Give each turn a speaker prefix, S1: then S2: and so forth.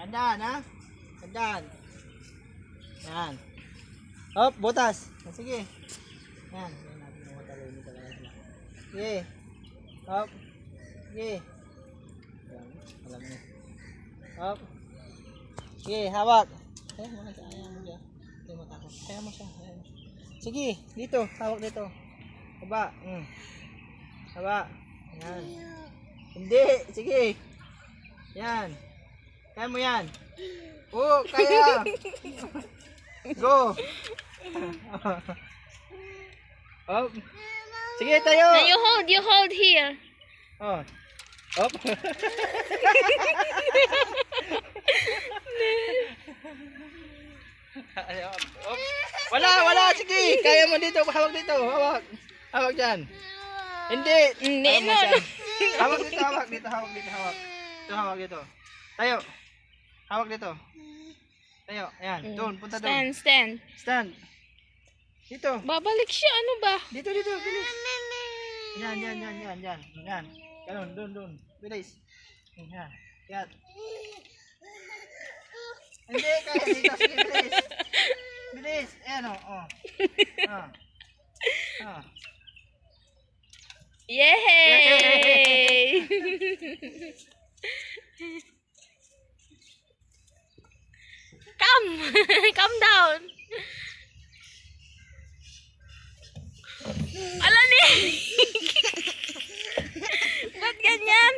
S1: Tandaan, ha? Tandaan. Yan. Hop, butas. Sige. Yan. Yan natin yung matalay nito. Sige. Hop. Sige. Yan. Alam niya. Hop. Sige, hawak. Kaya mo siya. Kaya mo siya. Kaya mo takot. Kaya mo siya. Kaya mo siya. Sige, dito. Hawak dito. Haba. Haba. Yan. Hindi. Sige. Yan. Kaya mo yan. Oo, kaya. Go. Oh. Sige, tayo.
S2: Now you hold here.
S1: Oh. Hop. Hop. Wala. Sige. Kaya mo dito. Hawak dito. Hawak. Hawak dyan. Hindi.
S2: Hindi,
S1: Kaya mo
S2: no.
S1: siya. Hawak dito. Hawak dito. Ito, hawak dito. Tayo. Hawak dito. Tayo. Ayan. Doon. Punta doon.
S2: Stand.
S1: Stand. Dito.
S2: Babalik siya. Ano ba?
S1: Dito. Bilis. Yan. Ganun. Doon. Bilis. Yan. Yan. Hindi. Kaya dito. Sige, bilis. Ayan o.
S2: Yay! Come down. Ala ni. Ba't ganyan?